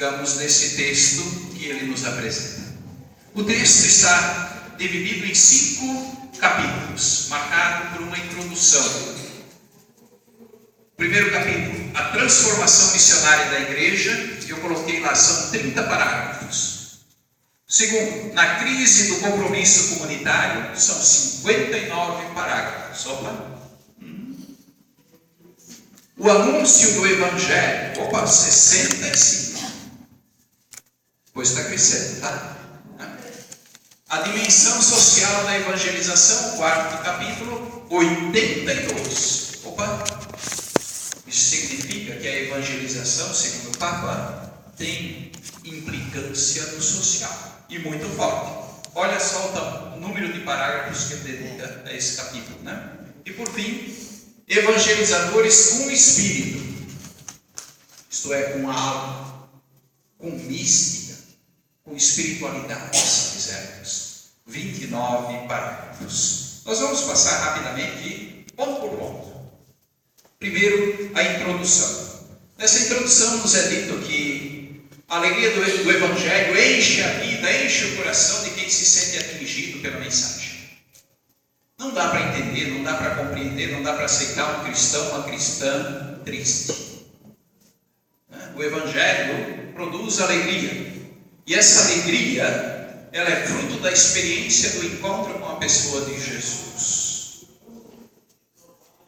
digamos, nesse texto que ele nos apresenta. O texto está dividido em 5 capítulos, marcado por uma introdução. Primeiro capítulo, a transformação missionária da igreja, eu coloquei lá, são 30 parágrafos. Segundo, na crise do compromisso comunitário, são 59 parágrafos. O anúncio do Evangelho, 65. Pois está crescendo, tá? A dimensão social da evangelização, 4º capítulo, 82. Isso significa que a evangelização, segundo o Papa, tem implicância no social, e muito forte. Olha só o número de parágrafos que ele dedica a esse capítulo, né? E por fim, evangelizadores com espírito, isto é, com alma, com mística, com espiritualidade, se quisermos. 29 parágrafos. Nós vamos passar rapidamente, ponto por ponto. Primeiro, a introdução. Nessa introdução nos é dito que a alegria do Evangelho enche a vida, enche o coração de quem se sente atingido pela mensagem. Não dá para entender, não dá para compreender, não dá para aceitar um cristão, uma cristã triste. O Evangelho produz alegria. E essa alegria, ela é fruto da experiência do encontro com a pessoa de Jesus.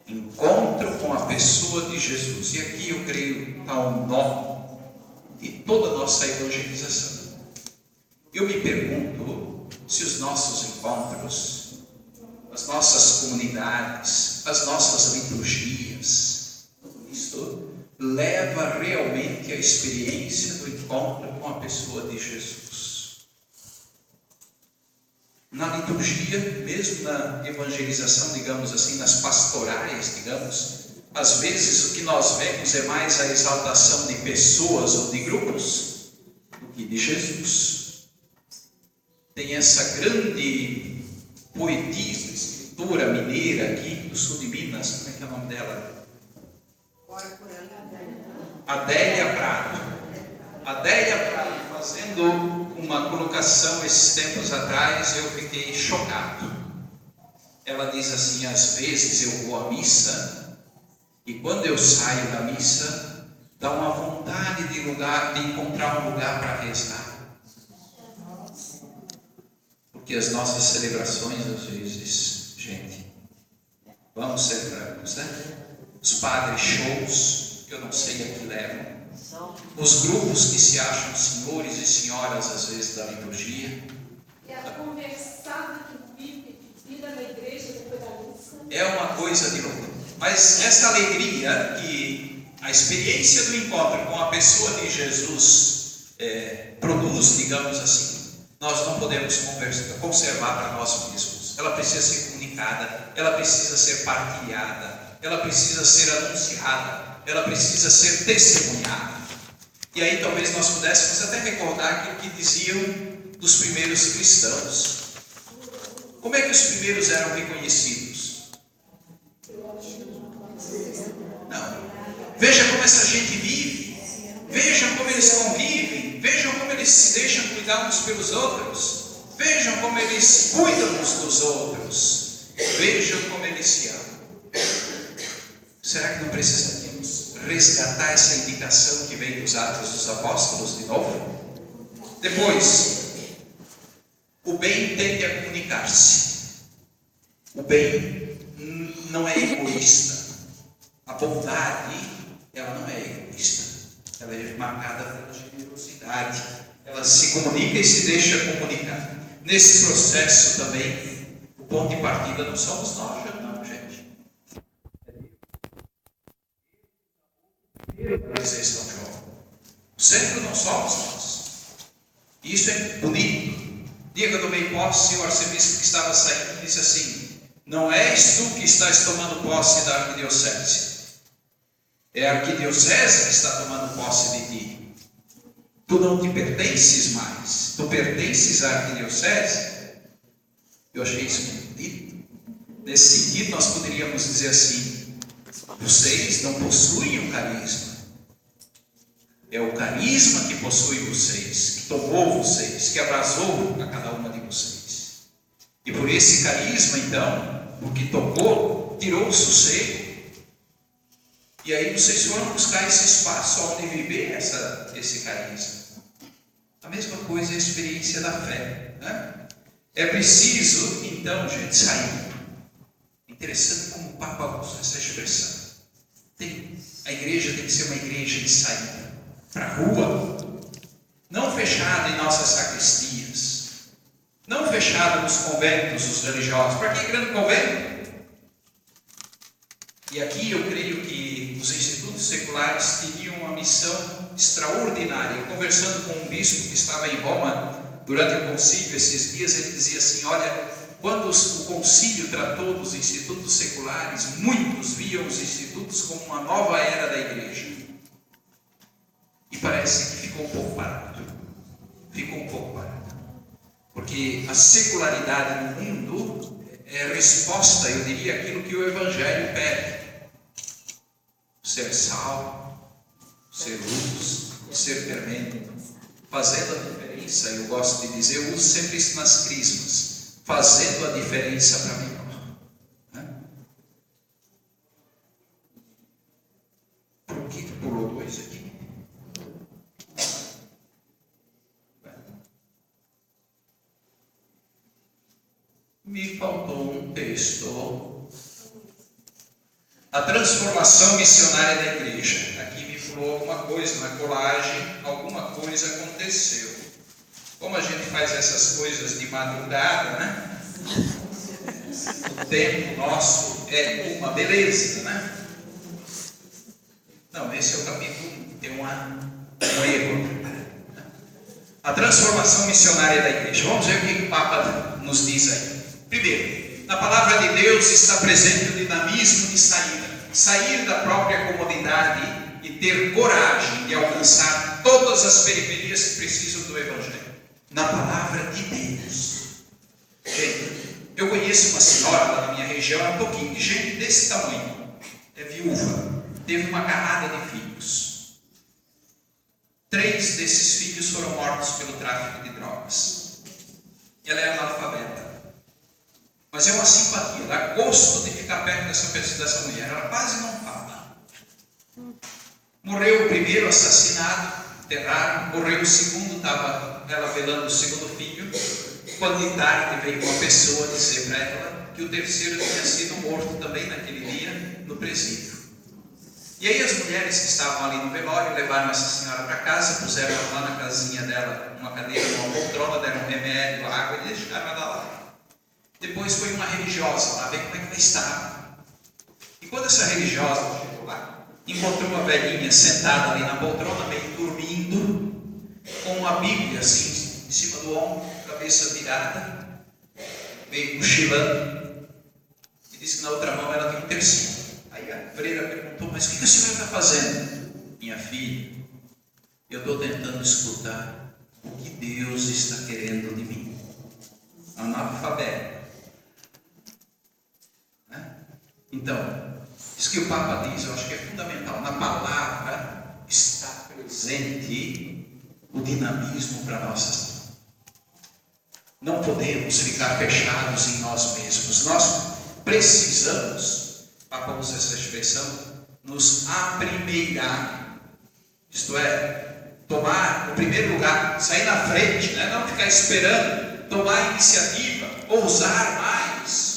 Encontro com a pessoa de Jesus. E aqui eu creio está o nó de toda a nossa evangelização. Eu me pergunto se os nossos encontros, as nossas comunidades, as nossas liturgias, tudo isso leva realmente à experiência do encontro com a pessoa de Jesus. Na liturgia, mesmo na evangelização, digamos assim, nas pastorais, digamos, às vezes o que nós vemos é mais a exaltação de pessoas ou de grupos do que de Jesus. Tem essa grande poetisa, escritora mineira aqui do sul de Minas, como é que é o nome dela? Adélia Prado. Adélia Prado fazendo uma colocação esses tempos atrás, eu fiquei chocado. Ela diz assim: às vezes eu vou à missa e quando eu saio da missa dá uma vontade de encontrar um lugar para rezar, porque as nossas celebrações às vezes, gente, vamos ser francos, né? Os padres shows que eu não sei a que levam, os grupos que se acham senhores e senhoras às vezes da liturgia, e a conversada que vive vida na igreja depois da missa é uma coisa de louco. Mas essa alegria que a experiência do encontro com a pessoa de Jesus produz, digamos assim, nós não podemos conservar para nós mesmos. Ela precisa ser comunicada, ela precisa ser partilhada, ela precisa ser anunciada, ela precisa ser testemunhada. E aí talvez nós pudéssemos até recordar aquilo que diziam dos primeiros cristãos. Como é que os primeiros eram reconhecidos? Não. Veja como essa gente vive, vejam como eles convivem, vejam como eles se deixam cuidar uns pelos outros, vejam como eles cuidam uns dos outros, vejam como eles se amam. Será que não precisaríamos resgatar essa indicação que vem dos Atos dos Apóstolos de novo? Depois, o bem tende a comunicar-se. O bem não é egoísta. A bondade, ela não é egoísta. Ela é marcada pela generosidade. Ela se comunica e se deixa comunicar. Nesse processo também, o ponto de partida não somos nós, não, gente. Dizer São João. O centro não somos nós. Isso é bonito. Dia que eu tomei posse, o arcebispo que estava saindo disse assim: não és tu que estás tomando posse da arquidiocese, é a arquidiocese que está tomando posse de ti. Tu não te pertences mais, tu pertences à arquidiocese. Eu achei isso muito bonito. Nesse sentido, nós poderíamos dizer assim: vocês não possuem o carisma, É o carisma que possui vocês, que tomou vocês, que abrasou a cada uma de vocês. E por esse carisma, então, o que tocou, tirou o sossego. E aí vocês foram buscar esse espaço onde viver esse carisma. A mesma coisa é a experiência da fé, né? É preciso, então, gente, sair. Interessante como o Papa usa essa expressão. A igreja tem que ser uma igreja de saída para a rua, não fechada em nossas sacristias, não fechada nos conventos dos religiosos. Para que grande convento? E aqui eu creio que os institutos seculares teriam uma missão extraordinária. Eu, conversando com um bispo que estava em Roma durante o concílio esses dias, ele dizia assim: olha, quando o concílio tratou dos institutos seculares, muitos viam os institutos como uma nova era da igreja. E parece que ficou um pouco parado. Ficou um pouco parado. Porque a secularidade no mundo é resposta, eu diria, àquilo que o Evangelho pede. Ser sal, ser luz, ser fermento, fazendo a diferença. Eu gosto de dizer, eu uso sempre isso nas crismas, fazendo a diferença para mim. Por que pulou 2 aqui? Me faltou um texto. A transformação missionária da igreja. Aqui me falou alguma coisa na colagem, alguma coisa aconteceu. Como a gente faz essas coisas de madrugada, né? O tempo nosso é uma beleza, né? Não, esse é o capítulo 1, tem um erro. A transformação missionária da igreja. Vamos ver o que o Papa nos diz aí. Primeiro, na palavra de Deus está presente o dinamismo de saída. Sair da própria comodidade e ter coragem de alcançar todas as periferias que precisam do Evangelho. Na palavra de Deus. Gente, eu conheço uma senhora lá na minha região, um pouquinho de gente desse tamanho. É viúva. Teve uma carrada de filhos. 3 desses filhos foram mortos pelo tráfico de drogas. Ela é analfabeta. Mas é uma simpatia, dá gosto de ficar perto dessa mulher. Ela quase não fala. Morreu o primeiro assassinado, enterraram. Morreu o segundo, estava ela velando o segundo filho. Quando de tarde veio uma pessoa dizer para ela que o terceiro tinha sido morto também naquele dia no presídio. E aí as mulheres que estavam ali no velório levaram essa senhora para casa, puseram ela lá na casinha dela, uma cadeira, uma poltrona, deram um remédio, água e deixaram ela lá. Depois foi uma religiosa lá ver como é que ela estava. E quando essa religiosa chegou lá, encontrou uma velhinha sentada ali na poltrona, meio dormindo, com uma Bíblia assim, em cima do ombro, cabeça virada, meio cochilando. E disse que na outra mão ela tinha um tercinho. Aí a freira perguntou: mas o que a senhora está fazendo? Minha filha, eu estou tentando escutar o que Deus está querendo de mim. Analfabeta. Então, isso que o Papa diz, eu acho que é fundamental. Na palavra está presente o dinamismo para nossas vidas. Não podemos ficar fechados em nós mesmos. Nós precisamos, o Papa usa essa expressão, nos aprimeirar. Isto é, tomar o primeiro lugar, sair na frente, né? Não ficar esperando, tomar a iniciativa, ousar mais.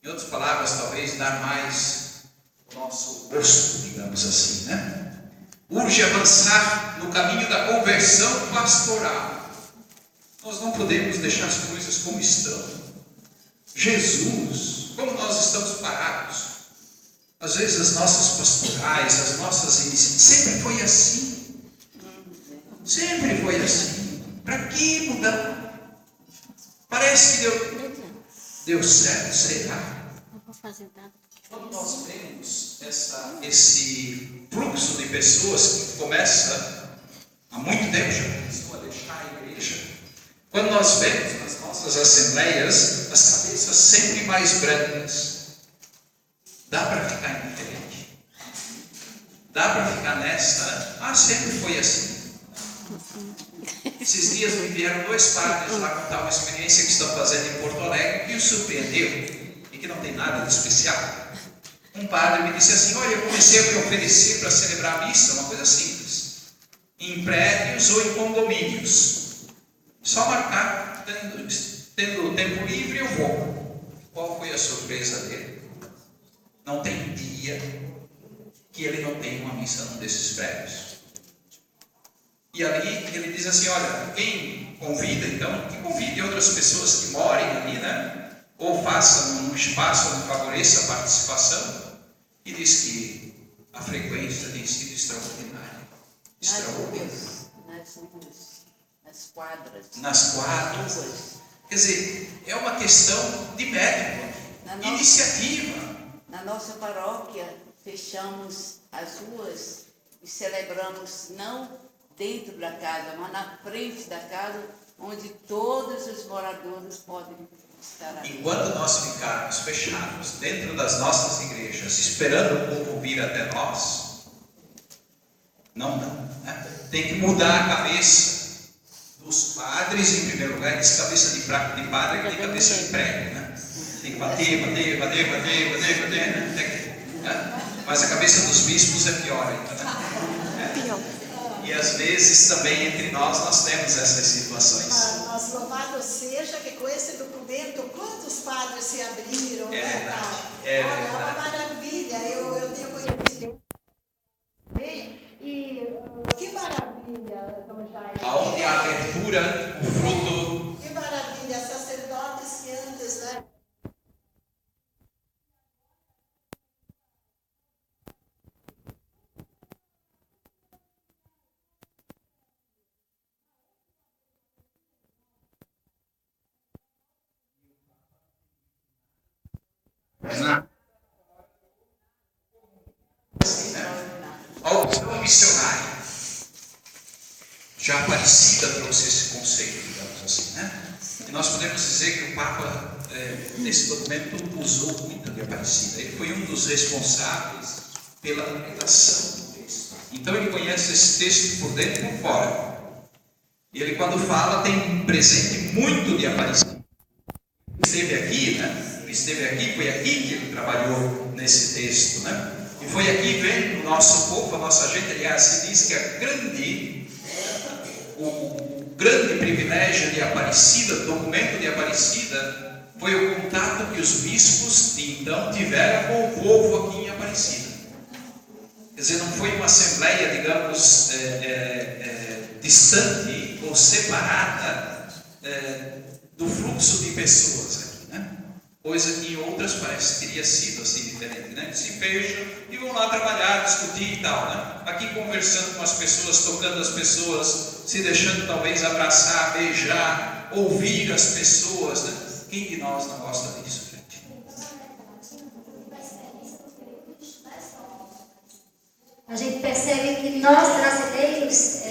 Em outras palavras, talvez, dar mais o nosso gosto, digamos assim, né? Urge avançar no caminho da conversão pastoral. Nós não podemos deixar as coisas como estão. Jesus, como nós estamos parados. Às vezes as nossas pastorais, as nossas iniciativas, sempre foi assim. Sempre foi assim. Para que mudar? Parece que deu certo, será? Quando nós vemos esse fluxo de pessoas que começa há muito tempo, já começou a deixar a igreja. Quando nós vemos nas nossas assembleias as cabeças sempre mais brancas, dá para ficar indiferente? Dá para ficar nesta? Ah, sempre foi assim. Esses dias me vieram 2 padres lá contar uma experiência que estão fazendo em Porto Alegre que os surpreendeu e que não tem nada de especial. Um padre me disse assim: olha, eu comecei a me oferecer para celebrar a missa, uma coisa simples, em prédios ou em condomínios. Só marcar, tendo tempo livre eu vou. Qual foi a surpresa dele? Não tem dia que ele não tenha uma missa num desses prédios. E ali ele diz assim: olha, quem convida, então, que convide outras pessoas que morem ali, né? Ou faça num espaço onde favoreça a participação. E diz que a frequência tem sido extraordinária. Nas quadras. Nas quadras. Quer dizer, é uma questão de método, iniciativa. Na nossa paróquia, fechamos as ruas e celebramos não dentro da casa, mas na frente da casa, onde todos os moradores podem estar ali. Enquanto nós ficarmos fechados dentro das nossas igrejas, esperando o povo vir até nós, não dá, né? Tem que mudar a cabeça dos padres, em primeiro lugar. Diz cabeça de padre que tem cabeça de prego, né? Tem que bater, né? Mas a cabeça dos bispos é pior ainda, né? E às vezes também entre nós temos essas situações. Mas louvado seja que com esse documento quantos padres se abriram, É né, verdade, pai? é Olha, verdade. é uma maravilha. Eu tenho conhecido. E que maravilha, Dom Jair. Aonde a abertura, o fruto. Que maravilha, sacerdotes que antes, né? Assim, né? A opção missionária. Já Aparecida trouxe esse conceito, digamos assim, né? E nós podemos dizer que o Papa, nesse documento, usou muito de Aparecida. Ele foi um dos responsáveis pela redação do texto. Então ele conhece esse texto por dentro e por fora. E ele, quando fala, tem um presente muito de Aparecida. Esteve aqui, né? Ele esteve aqui, foi aqui que ele trabalhou nesse texto, né? E foi aqui vendo o nosso povo, a nossa gente. Aliás, se diz que o grande privilégio de Aparecida, do documento de Aparecida, foi o contato que os bispos de então tiveram com o povo aqui em Aparecida. Quer dizer, não foi uma assembleia, digamos, distante ou separada do fluxo de pessoas aqui, né? Coisa que em outras parece que teria sido assim diferente, né? Que se fecham e vão lá trabalhar, discutir e tal, né? Aqui conversando com as pessoas, tocando as pessoas, se deixando talvez abraçar, beijar, ouvir as pessoas, né? Quem de nós não gosta disso, gente? A gente percebe que nós, brasileiros,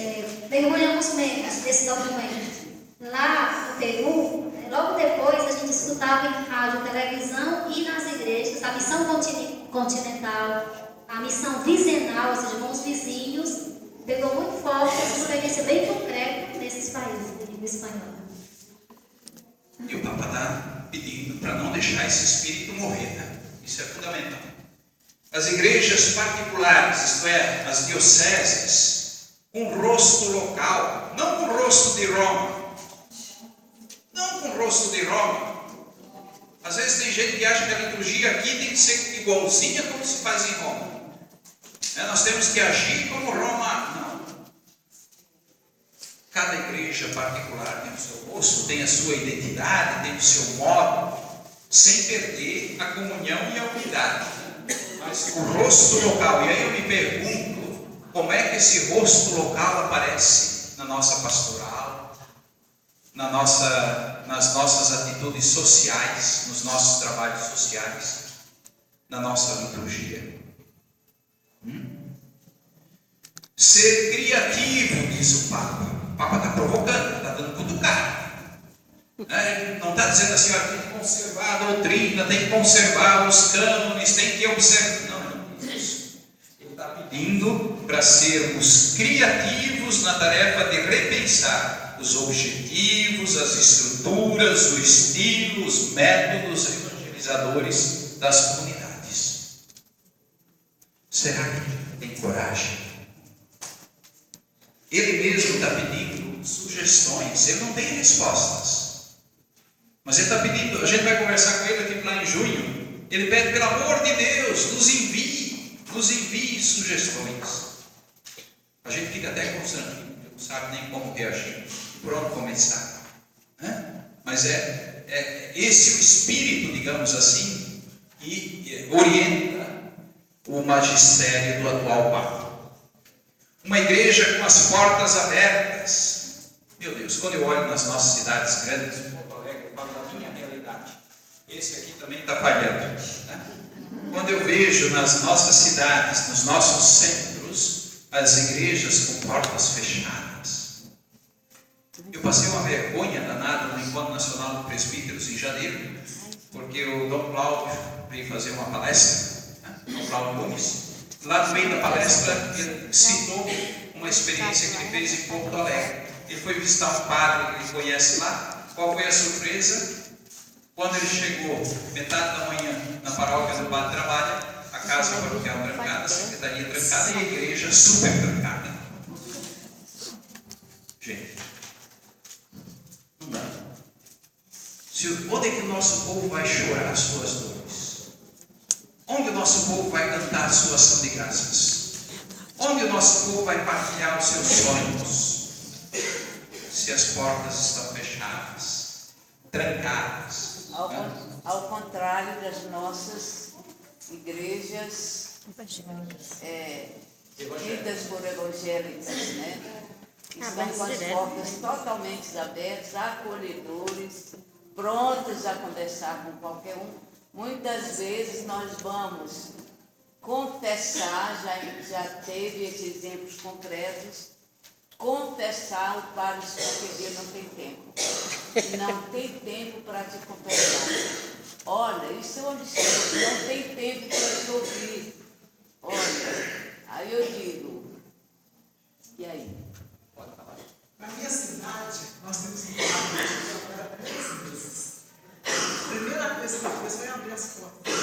mergulhamos menos nesse documento. Lá no Peru, logo depois a gente escutava em rádio, televisão e nas igrejas a missão continental, a missão vizinal, ou seja, com os vizinhos, pegou muito forte essa experiência bem concreta nesses países de língua espanhola. E o Papa está pedindo para não deixar esse espírito morrer, né? Isso é fundamental. As igrejas particulares, isto é, as dioceses, com rosto local, não com rosto de Roma. Não com rosto de Roma. Às vezes tem gente que acha que a liturgia aqui tem que ser igualzinha como se faz em Roma. Nós temos que agir como Roma. Não. Cada igreja particular tem o seu rosto, tem a sua identidade, tem o seu modo, sem perder a comunhão e a unidade. Mas o rosto local, e aí eu me pergunto, como é que esse rosto local aparece na nossa pastoral, nas nossas atitudes sociais, nos nossos trabalhos sociais, na nossa liturgia? Ser criativo, diz o Papa. O Papa está provocando, está dando cutucada. Ele não está dizendo assim, tem que conservar a doutrina, tem que conservar os cânones, tem que observar. Não, não é isso. Ele está pedindo para sermos criativos na tarefa de repensar os objetivos, as estruturas, o estilo, os métodos evangelizadores das comunidades. Será que tem coragem? Ele mesmo está pedindo sugestões, ele não tem respostas. Mas ele está pedindo, a gente vai conversar com ele aqui lá em junho. Ele pede, pelo amor de Deus, nos envie sugestões. A gente fica até constrangido, não sabe nem como reagir, por onde começar. Mas é esse o espírito, digamos assim, que orienta o magistério do atual Papa. Uma igreja com as portas abertas. Meu Deus, quando eu olho nas nossas cidades grandes, Porto Alegre, eu falo da minha realidade. Esse aqui também está falhando. Quando eu vejo nas nossas cidades, nos nossos centros, as igrejas com portas fechadas. Eu passei uma vergonha danada no Encontro Nacional de Presbíteros em janeiro, porque o Dom Cláudio veio fazer uma palestra, Dom Cláudio Gomes. Lá no meio da palestra, ele citou uma experiência que ele fez em Porto Alegre. Ele foi visitar um padre que ele conhece lá. Qual foi a surpresa? Quando ele chegou, metade da manhã, na paróquia do padre trabalha, a casa paroquial trancada, a secretaria trancada e a igreja super trancada. Gente, não dá. Onde é que o nosso povo vai chorar as suas dores? Onde o nosso povo vai cantar a sua ação de graças? Onde o nosso povo vai partilhar os seus sonhos? Se as portas estão fechadas, trancadas. Ao contrário das nossas igrejas ditas por evangélicas, né? Estão com as portas totalmente abertas, acolhedores, prontos a conversar com qualquer um. Muitas vezes nós vamos confessar, já teve esses exemplos concretos, confessar o padre porque Deus não tem tempo. Não tem tempo para te confessar. Olha, isso é um absurdo, não tem tempo para te ouvir. Olha, aí eu digo, e aí? Na minha cidade, nós temos um padre que trabalha 3 meses. A primeira coisa que ele fez foi abrir as portas.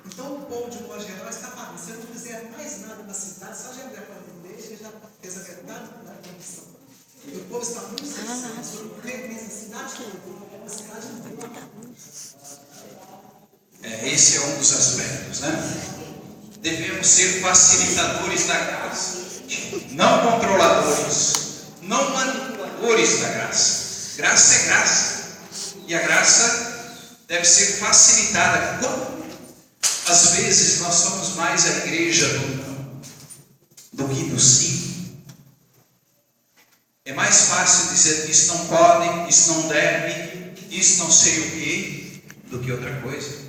Então o povo de modo geral está falando, se eu não fizer mais nada na cidade, só de abrir a porta da igreja, já fez a verdade da condição. E o povo está muito sensível, porque a cidade toda, a cidade inteira. Esse é um dos aspectos, né? Devemos ser facilitadores da graça, não controladores, não manipuladores da graça. Graça é graça. E a graça deve ser facilitada. Às vezes nós somos mais a igreja do que do sim. É mais fácil dizer que isso não pode, isso não deve, isso não sei o que, do que outra coisa.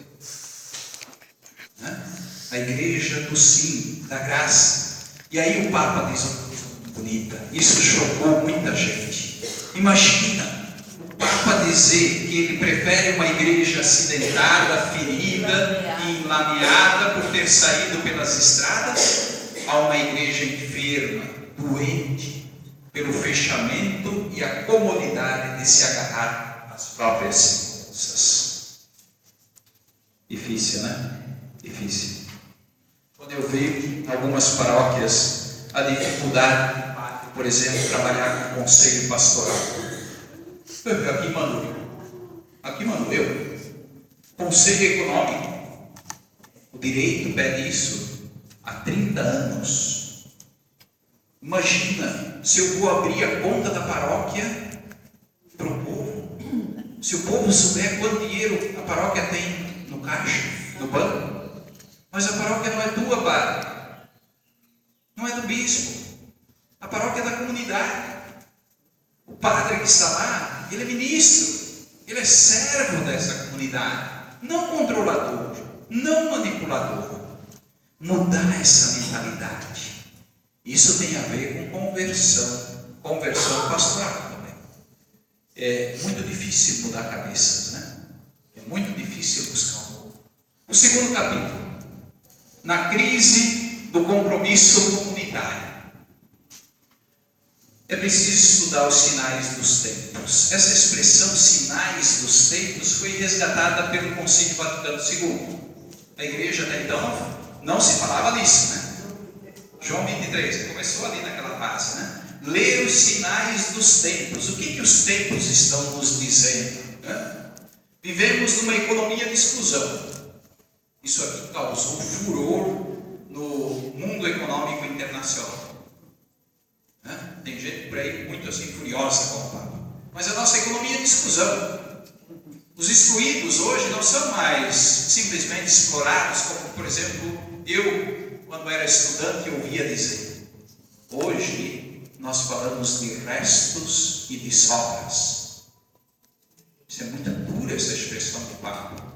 Né? A igreja do sim, da graça. E aí o Papa diz uma coisa muito bonita. Isso chocou muita gente. Imagina o Papa dizer que ele prefere uma igreja acidentada, ferida e enlameada por ter saído pelas estradas a uma igreja enferma, doente, pelo fechamento e a comodidade de se agarrar às próprias forças. Difícil, né? Difícil. Quando eu vejo em algumas paróquias a dificuldade, por exemplo, trabalhar com o conselho pastoral. Aqui mando eu. Conselho econômico. O direito pede isso há 30 anos. Imagina se eu vou abrir a conta da paróquia para o povo. Se o povo souber quanto dinheiro a paróquia tem no caixa, no banco. Mas a paróquia não é tua, padre. Não é do bispo. A paróquia é da comunidade. O padre que está lá, ele é ministro. Ele é servo dessa comunidade. Não controlador. Não manipulador. Mudar essa mentalidade. Isso tem a ver com conversão. Conversão pastoral também. É muito difícil mudar cabeças, né? É muito difícil buscar um pouco. O segundo capítulo. Na crise do compromisso comunitário. comunitária. É preciso estudar os sinais dos tempos. Essa expressão sinais dos tempos foi resgatada pelo Concílio Vaticano II. A igreja até então não se falava disso, né? João 23, começou ali naquela fase, né? Ler os sinais dos tempos. O que os tempos estão nos dizendo? Né? Vivemos numa economia de exclusão. Isso aqui causou furor no mundo econômico internacional. Né? Tem gente por aí muito assim furiosa com o Papa. Mas a nossa economia é de exclusão. Os excluídos hoje não são mais simplesmente explorados, como por exemplo eu, quando era estudante, ouvia dizer. Hoje nós falamos de restos e de sobras. Isso é muito dura, essa expressão do Papa.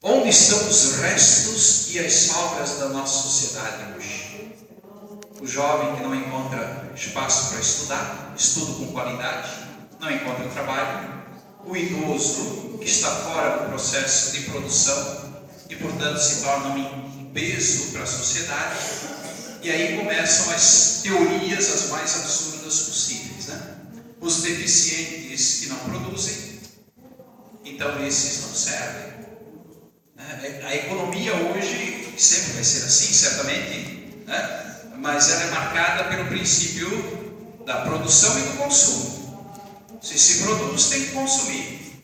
Onde estão os restos e as sobras da nossa sociedade hoje? O jovem que não encontra espaço para estudar, estudo com qualidade, não encontra trabalho. O idoso que está fora do processo de produção e, portanto, se torna um peso para a sociedade. E aí começam as teorias as mais absurdas possíveis, né? Os deficientes que não produzem, então esses não servem. A economia hoje sempre vai ser assim, certamente, né? Mas ela é marcada pelo princípio da produção e do consumo. Se produz, tem que consumir.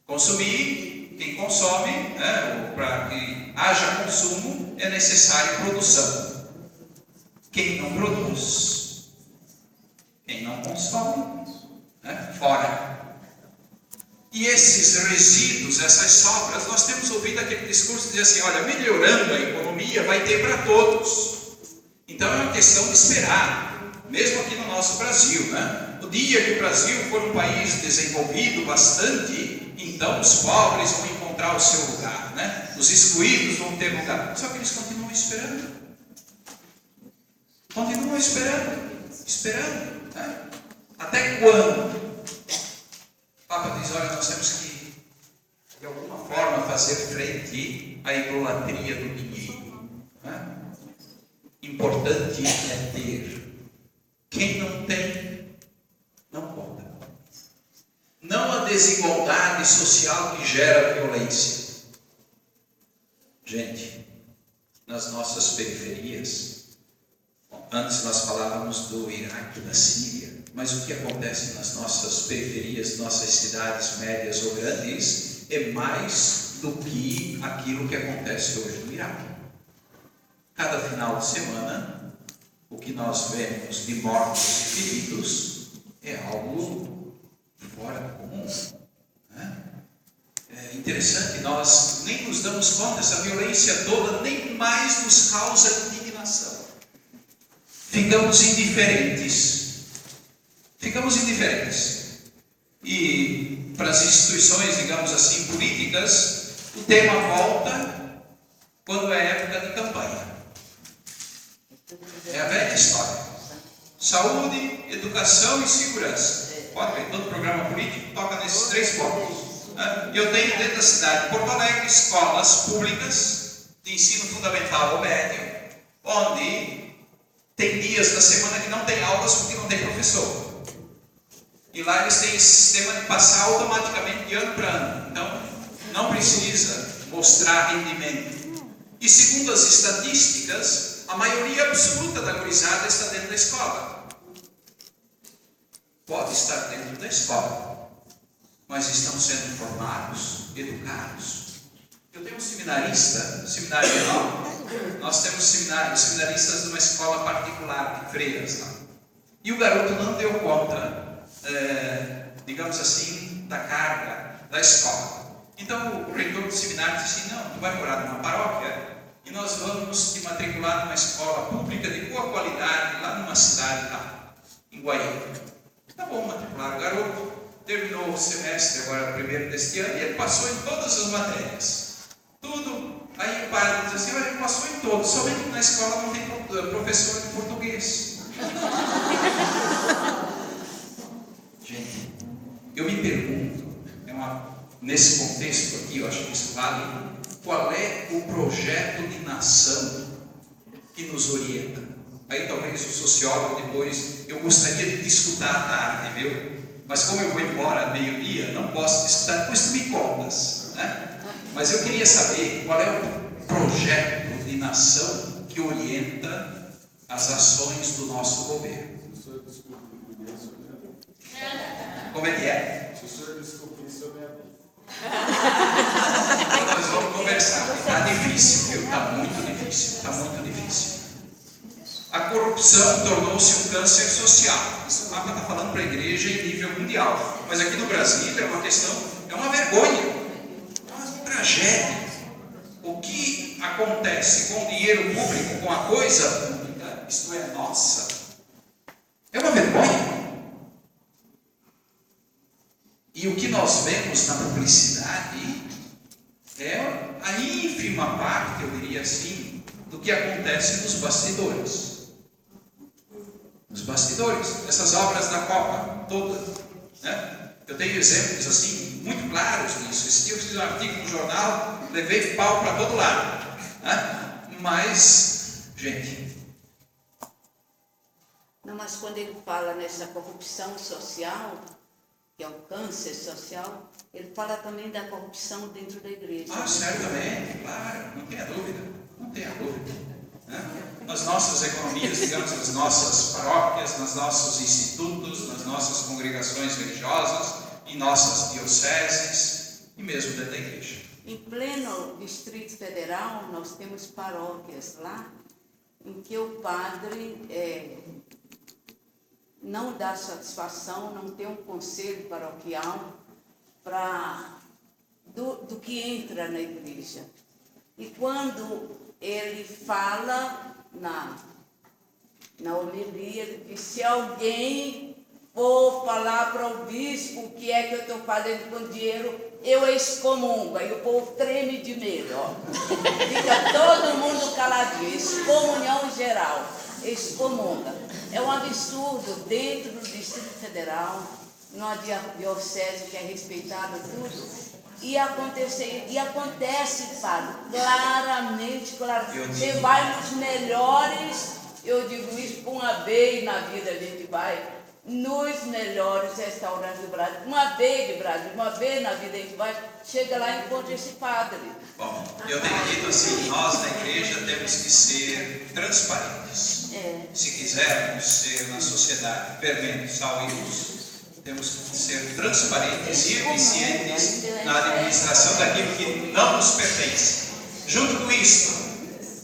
Consumir, quem consome, né? Para que haja consumo, é necessário produção. Quem não produz, quem não consome, né? Fora. E esses resíduos, essas sobras, nós temos ouvido aquele discurso de dizer assim, olha, melhorando a economia, vai ter para todos. Então é uma questão de esperar, mesmo aqui no nosso Brasil, né? No dia que o Brasil for um país desenvolvido bastante, então os pobres vão encontrar o seu lugar, né? Os excluídos vão ter lugar. Só que eles continuam esperando. Continuam esperando, né? Até quando? O Papa diz, olha, nós temos que, de alguma forma, fazer frente à idolatria do dinheiro. Né? Importante é ter. Quem não tem, não conta. Não a desigualdade social que gera violência. Gente, nas nossas periferias, antes nós falávamos do Iraque, da Síria, mas o que acontece nas nossas periferias, nossas cidades médias ou grandes, é mais do que aquilo que acontece hoje no Iraque. Cada final de semana, o que nós vemos de mortos e feridos é algo fora do comum. Né? É interessante, nós nem nos damos conta, essa violência toda nem mais nos causa indignação. Ficamos indiferentes. E para as instituições, digamos assim, políticas, o tema volta quando é época de campanha. É a velha história. Saúde, educação e segurança. Pode ver, todo programa político toca nesses 3 pontos. Eu tenho dentro da cidade de Porto Alegre escolas públicas de ensino fundamental ou médio, onde tem dias da semana que não tem aulas porque não tem professor. E lá eles têm esse sistema de passar automaticamente de ano para ano. Então, não precisa mostrar rendimento. E segundo as estatísticas, a maioria absoluta da gurizada está dentro da escola. Pode estar dentro da escola, mas estão sendo formados, educados. Eu tenho um seminarista, seminário menor. Nós temos seminaristas de uma escola particular de freiras lá. E o garoto não deu conta, digamos assim, da carga da escola. Então o reitor do seminário disse assim, não, tu vai morar numa paróquia e nós vamos te matricular numa escola pública de boa qualidade, lá numa cidade lá, em Guaíba. Tá bom, matricular o garoto, terminou o semestre, agora o primeiro deste ano, e ele passou em todas as matérias. Tudo. Aí o padre diz assim, olha, ele passou em todos, somente que na escola não tem professor de português. Gente, eu me pergunto, nesse contexto aqui, eu acho que isso vale, qual é o projeto de nação que nos orienta? Aí talvez o sociólogo depois, eu gostaria de te escutar à tarde, viu? Mas como eu vou embora meio-dia, não posso te escutar, depois tu me contas, né? Mas eu queria saber qual é o projeto de nação que orienta as ações do nosso governo. Como é que é? Se o senhor descobrir, o senhor me avisa. Nós vamos conversar. Está difícil, viu? Está muito difícil. Está muito difícil. A corrupção tornou-se um câncer social. Isso o Papa está falando para a igreja em nível mundial. Mas aqui no Brasil é uma questão, é uma vergonha, é uma tragédia. O que acontece com o dinheiro público, com a coisa pública, isto é nossa, é uma vergonha. E o que nós vemos na publicidade é a ínfima parte, eu diria assim, do que acontece nos bastidores. Nos bastidores, essas obras da Copa, todas, né? Eu tenho exemplos assim, muito claros nisso. Esse dia eu fiz um artigo no jornal, levei pau para todo lado, né? Mas, gente... Não, mas quando ele fala nessa corrupção social, que é o câncer social, ele fala também da corrupção dentro da igreja. Ah, certamente, claro, não tenha dúvida, não tenha dúvida. Né? Nas nossas economias, digamos, nas nossas paróquias, nos nossos institutos, nas nossas congregações religiosas, em nossas dioceses e mesmo dentro da igreja. Em pleno Distrito Federal, nós temos paróquias lá, em que o padre não dá satisfação, não tem um conselho paroquial do que entra na igreja. E quando ele fala na homilia, ele diz: se alguém for falar para o bispo o que é que eu estou fazendo com dinheiro, eu excomungo. Aí o povo treme de medo, ó. Fica todo mundo caladinho, excomunhão geral, excomunga. É um absurdo dentro do Distrito Federal, numa diocese que é respeitada tudo. E acontece, padre, claramente, você vai nos melhores, eu digo isso com uma vez na vida, a gente vai nos melhores restaurantes do Brasil, uma vez de Brasil, uma vez na vida a gente vai, chega lá e encontra esse padre. Bom, eu tenho dito assim, nós na igreja temos que ser transparentes. Se quisermos ser na sociedade fermento, sal e luz, temos que ser transparentes e eficientes na administração daquilo que não nos pertence. Junto com isso,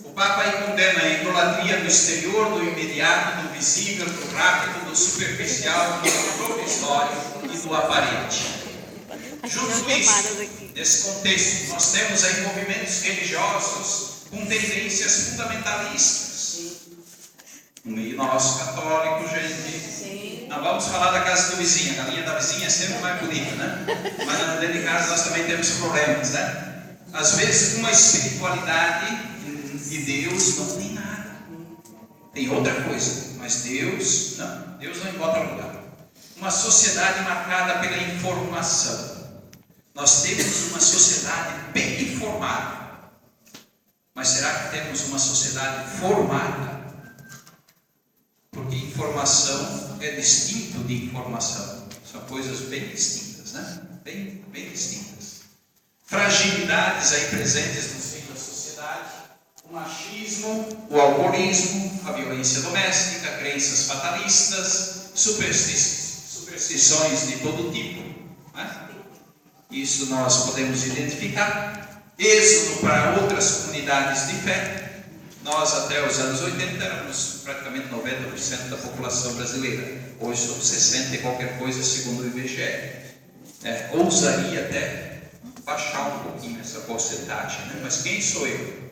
o Papa aí condena a idolatria do exterior, do imediato, do visível, do rápido, do superficial, do provisório e do aparente. Junto com isso, nesse contexto, nós temos aí movimentos religiosos com tendências fundamentalistas. No meio nosso católico, gente, não vamos falar da casa do vizinho, a galinha da vizinha é sempre mais bonita, né? Mas dentro de casa nós também temos problemas, né? Às vezes uma espiritualidade de Deus não tem nada, tem outra coisa, mas Deus não em outro lugar. Uma sociedade marcada pela informação. Nós temos uma sociedade bem informada, mas será que temos uma sociedade formada? Porque informação é distinto de informação. São coisas bem distintas, né? Bem distintas. Fragilidades aí presentes no seio da sociedade. O machismo, o alcoolismo, a violência doméstica, crenças fatalistas, superstições de todo tipo, né? Isso nós podemos identificar. Êxodo para outras comunidades de fé. Nós, até os anos 80, éramos praticamente 90% da população brasileira. Hoje somos 60% e qualquer coisa, segundo o IBGE. Ousaria até baixar um pouquinho essa porcentagem, né? Mas quem sou eu?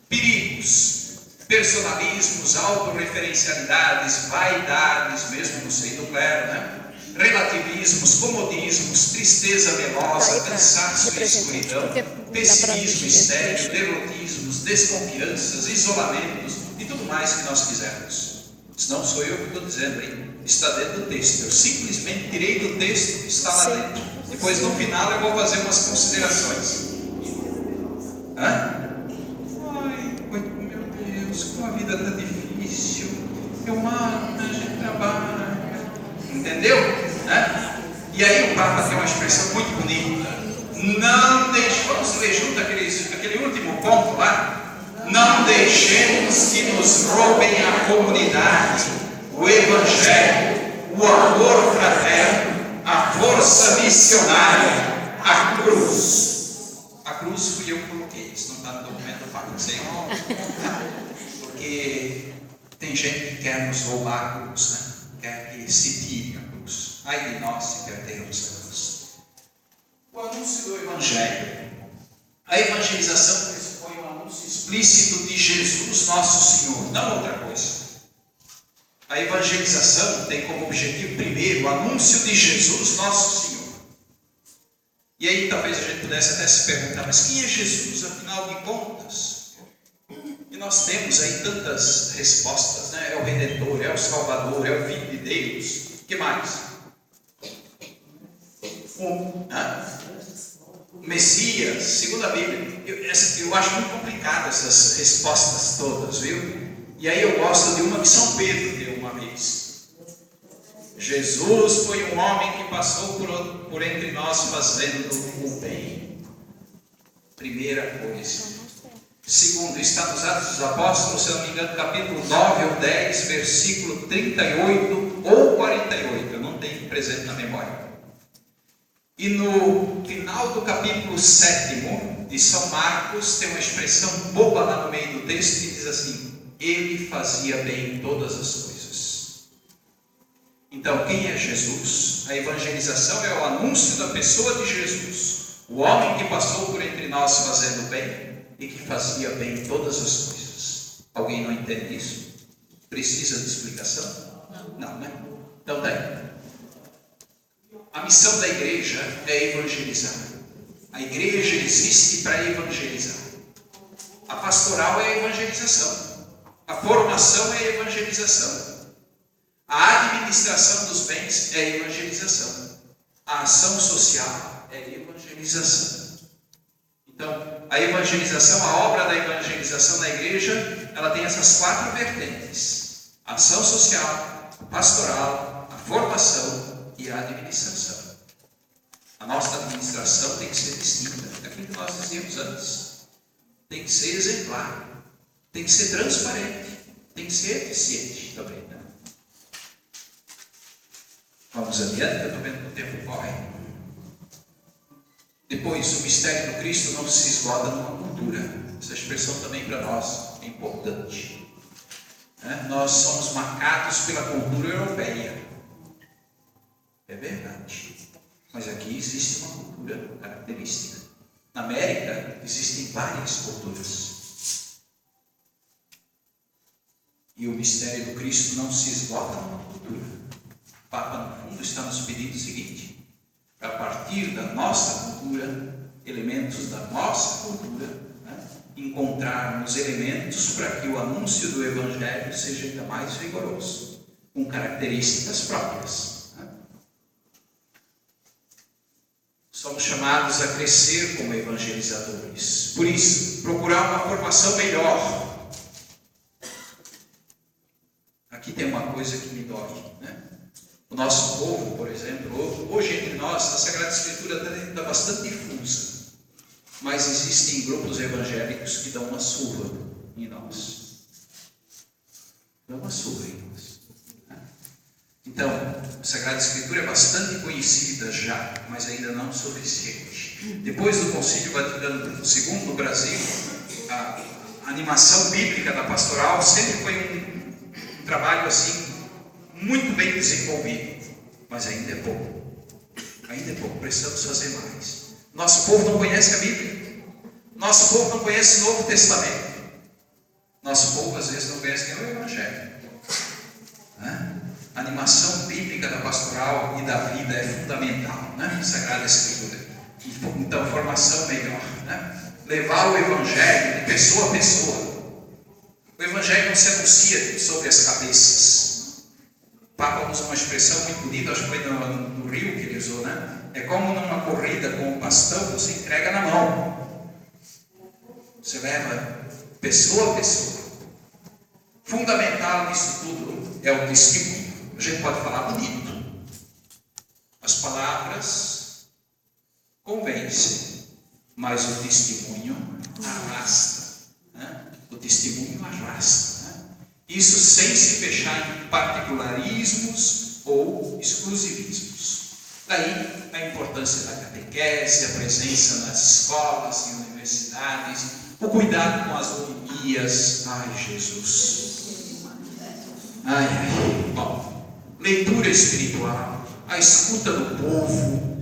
Perigos, personalismos, autorreferencialidades, vaidades, mesmo no seio do clero, né? Relativismos, comodismos, tristeza melosa, cansaço e escuridão, pessimismo estéril, derrotismos, desconfianças, isolamentos e tudo mais que nós quisermos. Isso não sou eu que estou dizendo, hein? Está dentro do texto. Eu simplesmente tirei do texto, está lá dentro. Depois no final eu vou fazer umas considerações. Ai, meu Deus, como a vida está difícil. Entendeu? Né? E aí o Papa tem uma expressão muito bonita. Não deixe, vamos ler junto aquele último ponto lá. Não deixemos que nos roubem a comunidade, o Evangelho, o amor fraterno, a força missionária, a cruz. A cruz fui eu que coloquei, isso não está no documento, eu falo sem porque tem gente que quer nos roubar a cruz, né? Quer que se tire a cruz. Ai de nós se perdermos a cruz. O anúncio do Evangelho, a evangelização pressupõe um anúncio explícito de Jesus, nosso Senhor, não outra coisa. A evangelização tem como objetivo primeiro o anúncio de Jesus, nosso Senhor. E aí talvez a gente pudesse até se perguntar, mas quem é Jesus, afinal de contas? E nós temos aí tantas respostas, né? É o Redentor, é o Salvador, é o Filho de Deus. O que mais? O Messias, segundo a Bíblia. Eu acho muito complicado essas respostas todas, viu? E aí eu gosto de uma que São Pedro deu uma vez. Jesus foi um homem que passou por entre nós fazendo o bem. Primeira coisa. Segundo, está nos Atos dos Apóstolos, se eu não me engano, capítulo 9 ou 10, versículo 38 ou 48, eu não tenho presente na memória. E no final do capítulo 7 de São Marcos, tem uma expressão boba lá no meio do texto que diz assim: ele fazia bem todas as coisas. Então, quem é Jesus? A evangelização é o anúncio da pessoa de Jesus, o homem que passou por entre nós fazendo bem e que fazia bem todas as coisas. Alguém não entende isso? Precisa de explicação? Não, né? Então daí. A missão da igreja é evangelizar. A igreja existe para evangelizar. A pastoral é a evangelização. A formação é a evangelização. A administração dos bens é a evangelização. A ação social é a evangelização. Então, a evangelização, a obra da evangelização na igreja, ela tem essas 4 vertentes: a ação social, a pastoral, a formação e a administração. A nossa administração tem que ser distinta daquilo que nós dizíamos antes. Tem que ser exemplar, tem que ser transparente, tem que ser eficiente também, né? Vamos adiante, eu estou vendo que o tempo corre. Depois, o mistério do Cristo não se esgoda numa cultura. Essa expressão também para nós é importante. Nós somos marcados pela cultura europeia. É verdade. Mas aqui existe uma cultura característica. Na América existem várias culturas. E o mistério do Cristo não se esgota numa cultura. O Papa, no fundo, está nos pedindo o seguinte: a partir da nossa cultura, elementos da nossa cultura, encontrarmos elementos para que o anúncio do Evangelho seja ainda mais vigoroso, com características próprias. Somos chamados a crescer como evangelizadores. Por isso, procurar uma formação melhor. Aqui tem uma coisa que me dói, né? O nosso povo, por exemplo, hoje entre nós, a Sagrada Escritura está bastante difusa, mas existem grupos evangélicos que dão uma surra em nós. Dão uma surra em nós. Então, a Sagrada Escritura é bastante conhecida já, mas ainda não suficiente. Depois do Concílio Vaticano II no Brasil, a animação bíblica da pastoral sempre foi um trabalho assim, muito bem desenvolvido, mas ainda é pouco. Ainda é pouco, precisamos fazer mais. Nosso povo não conhece a Bíblia. Nosso povo não conhece o Novo Testamento. Nosso povo às vezes não conhece nem o Evangelho. A animação bíblica da pastoral e da vida é fundamental, né? Sagrada Escritura. Então, formação melhor, né? Levar o Evangelho de pessoa a pessoa. O Evangelho não se anuncia sobre as cabeças. O Papa usa uma expressão muito bonita, acho que foi no Rio que ele usou, né? É como numa corrida com um bastão, você entrega na mão. Você leva pessoa a pessoa. Fundamental nisso tudo é o testemunho. A gente pode falar bonito, As palavras convencem, mas o testemunho arrasta. Né? O testemunho arrasta. Né? Isso sem se fechar em particularismos ou exclusivismos. Daí a importância da catequese, a presença nas escolas e universidades, o cuidado com as homilias. Ai, Jesus! Ai, ai. Bom, leitura espiritual, a escuta do povo,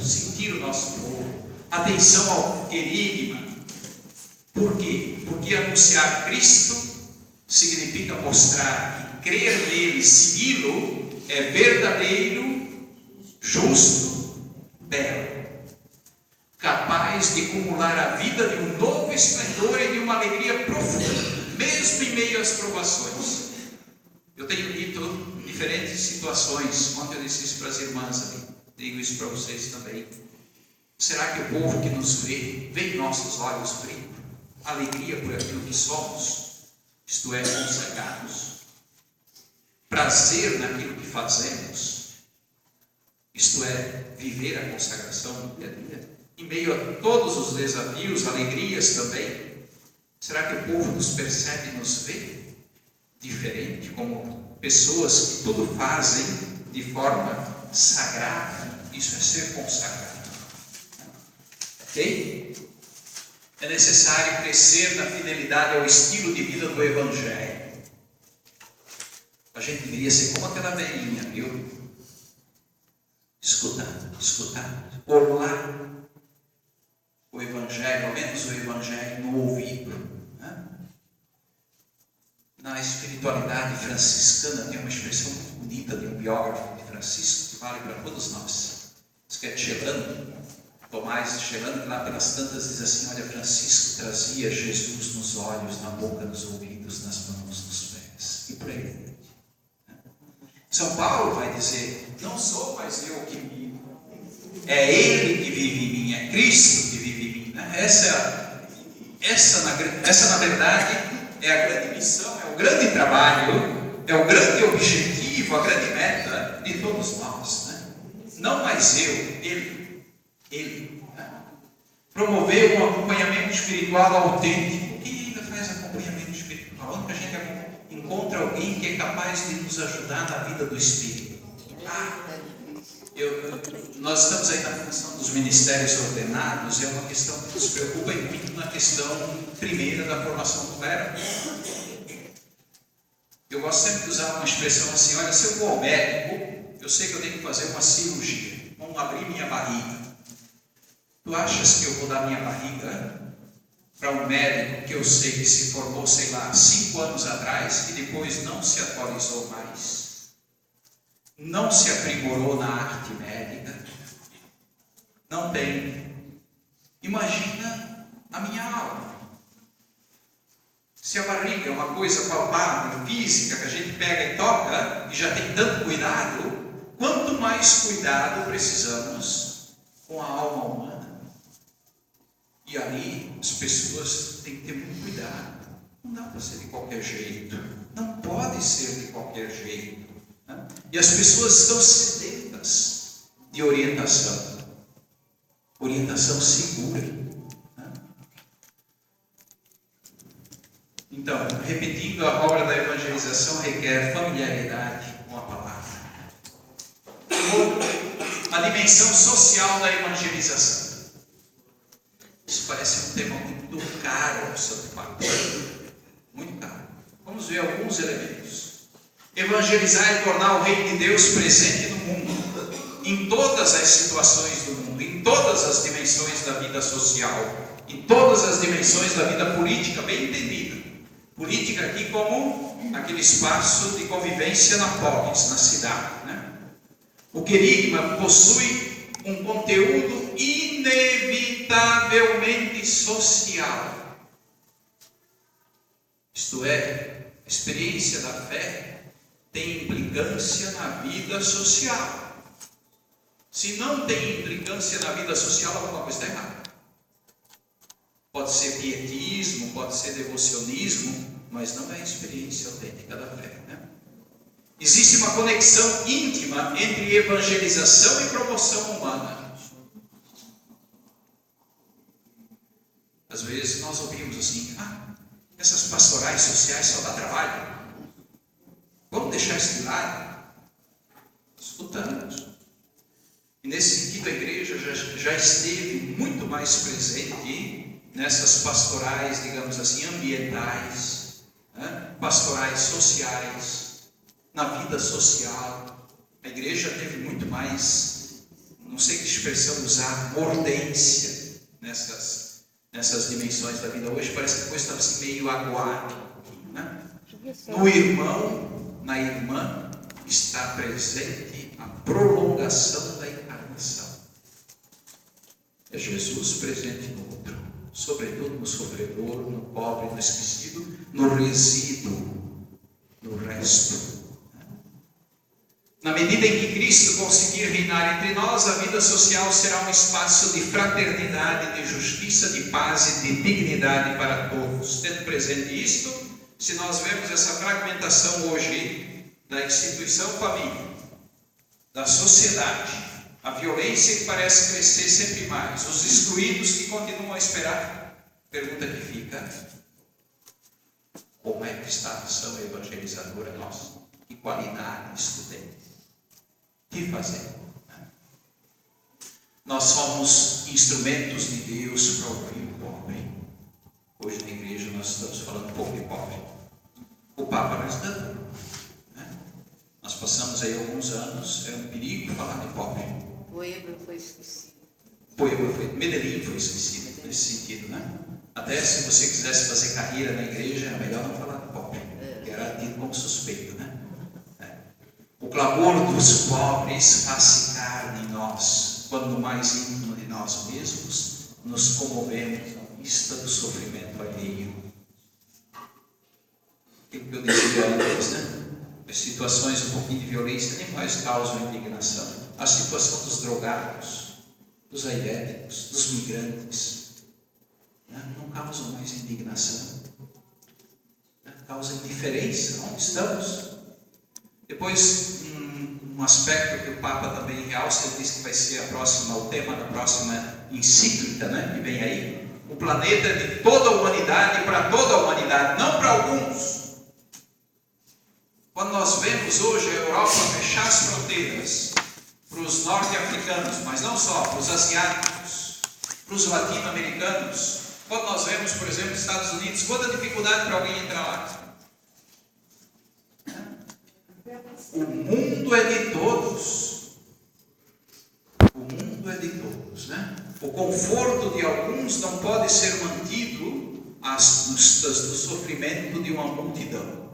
sentir o nosso povo, atenção ao querigma. Por quê? Porque anunciar Cristo significa mostrar que crer nele, segui-lo, é verdadeiro, justo, belo, capaz de acumular a vida de um novo esplendor e de uma alegria profunda, mesmo em meio às provações. Eu tenho dito diferentes situações. Ontem eu disse isso para as irmãs ali, digo isso para vocês também. Será que o povo que nos vê em nossos olhos brilho, alegria por aquilo que somos, isto é, consagrados, prazer naquilo que fazemos, isto é, viver a consagração no dia a dia, em meio a todos os desafios, alegrias também? Será que o povo nos percebe e nos vê diferente, como pessoas que tudo fazem de forma sagrada? Isso é ser consagrado. Ok? É necessário crescer na fidelidade ao estilo de vida do Evangelho. A gente deveria ser como aquela velhinha, viu? Escutar, orlar o Evangelho, ao menos o Evangelho no ouvido. Né? Na espiritualidade franciscana tem uma expressão muito bonita de um biógrafo de Francisco, que vale para todos nós. Diz que é Celano, Tomás Celano, que lá pelas tantas diz assim: olha, Francisco trazia Jesus nos olhos, na boca, nos ouvidos, nas mãos, nos pés, e por aí. São Paulo vai dizer: não sou mais eu que vivo, é Ele que vive em mim, é Cristo que vive em mim. Essa na verdade é a grande missão, é o grande trabalho, é o grande objetivo, a grande meta de todos nós. Né? Não mais eu, Ele. Né? Promover um acompanhamento espiritual autêntico. Quem ainda faz acompanhamento espiritual? Onde a gente encontra alguém que é capaz de nos ajudar na vida do Espírito? Nós estamos aí na função dos ministérios ordenados, e é uma questão que nos preocupa muito na questão primeira da formação do clero. Eu gosto sempre de usar uma expressão assim: olha, se eu vou ao médico, eu sei que eu tenho que fazer uma cirurgia, vão abrir minha barriga. Tu achas que eu vou dar minha barriga para um médico que eu sei que se formou, sei lá, 5 anos atrás, e depois não se atualizou mais, não se aprimorou na arte médica? Não tem. Imagina a minha alma. Se a barriga é uma coisa palpável, física, que a gente pega e toca, e já tem tanto cuidado, quanto mais cuidado precisamos com a alma humana? E ali as pessoas têm que ter muito cuidado. Não dá para ser de qualquer jeito. Não pode ser de qualquer jeito. Né? E as pessoas estão sedentas de orientação. Orientação segura. Né? Então, repetindo, a obra da evangelização requer familiaridade com a palavra. A dimensão social da evangelização. Isso parece um tema muito caro ao Santo Padre. Muito caro. Vamos ver alguns elementos. Evangelizar é tornar o reino de Deus presente no mundo, em todas as situações do mundo, em todas as dimensões da vida social, em todas as dimensões da vida política, bem entendida. Política aqui como aquele espaço de convivência na polis, na cidade. Né? O querigma possui um conteúdo inevitavelmente social. Isto é, a experiência da fé tem implicância na vida social. Se não tem implicância na vida social, alguma coisa está errada. Pode ser pietismo, pode ser devocionismo, mas não é a experiência autêntica da fé. Né? Existe uma conexão íntima entre evangelização e promoção humana. Às vezes nós ouvimos assim, essas pastorais sociais só dá trabalho. Vamos deixar isso de lado? Escutamos. E nesse sentido a igreja já esteve muito mais presente nessas pastorais, digamos assim, ambientais, pastorais sociais, na vida social. A igreja teve muito mais, não sei que expressão usar, mordência nessas dimensões da vida. Hoje parece que a coisa está assim meio aguada. No irmão, na irmã, está presente a prolongação da encarnação. É Jesus presente no outro, sobretudo no sofredor, no pobre, no esquecido, no resíduo, no resto. Na medida em que Cristo conseguir reinar entre nós, a vida social será um espaço de fraternidade, de justiça, de paz e de dignidade para todos. Tendo presente isto, se nós vemos essa fragmentação hoje da instituição família, da sociedade, a violência que parece crescer sempre mais, os excluídos que continuam a esperar, pergunta que fica: como é que está a ação evangelizadora nossa? Que qualidade isso tem? O que fazer? Nós somos instrumentos de Deus para ouvir o pobre. Hoje na igreja nós estamos falando pouco de pobre. O Papa nos dando. Nós passamos aí alguns anos, era um perigo falar de pobre. Puebla foi esquecido. Medellín foi esquecido nesse sentido, Até se você quisesse fazer carreira na igreja, era melhor não falar de pobre, que era tido como suspeito, O clamor dos pobres faz carne em nós, quando no mais íntimo de nós mesmos nos comovemos à vista do sofrimento alheio. O que eu dizia antes, As situações um pouquinho de violência nem mais causam indignação. A situação dos drogados, dos aidéticos, dos migrantes, não causam mais indignação, causa indiferença. Onde estamos? Depois, um aspecto que o Papa também realça, ele diz que vai ser o tema da próxima encíclica, que vem aí. O planeta é de toda a humanidade e para toda a humanidade, não para alguns. Quando nós vemos hoje a Europa fechar as fronteiras para os norte-africanos, mas não só, para os asiáticos, para os latino-americanos, quando nós vemos, por exemplo, os Estados Unidos, quanta dificuldade para alguém entrar lá. O mundo é de todos. O mundo é de todos, O conforto de alguns não pode ser mantido às custas do sofrimento de uma multidão.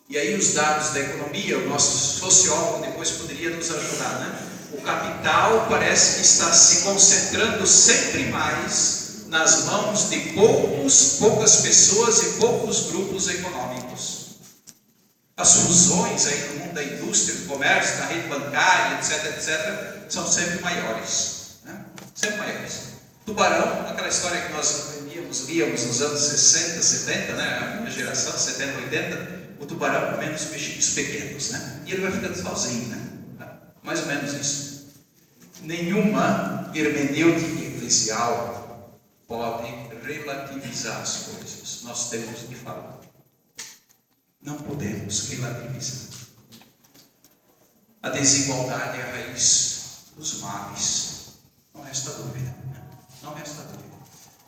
E aí os dados da economia, o nosso sociólogo depois poderia nos ajudar, O capital parece que está se concentrando sempre mais nas mãos de poucas pessoas e poucos grupos econômicos. As fusões aí no mundo da indústria, do comércio, da rede bancária, etc., são sempre maiores. Sempre maiores. Tubarão, aquela história que nós líamos nos anos 60, 70, a minha geração, 70, 80, o tubarão comendo os peixinhos pequenos, e ele vai ficando sozinho, mais ou menos isso. Nenhuma hermenêutica eclesial pode relativizar as coisas. Nós temos que falar. Não podemos relativizar. A desigualdade é a raiz dos males. Não resta dúvida. Não resta dúvida.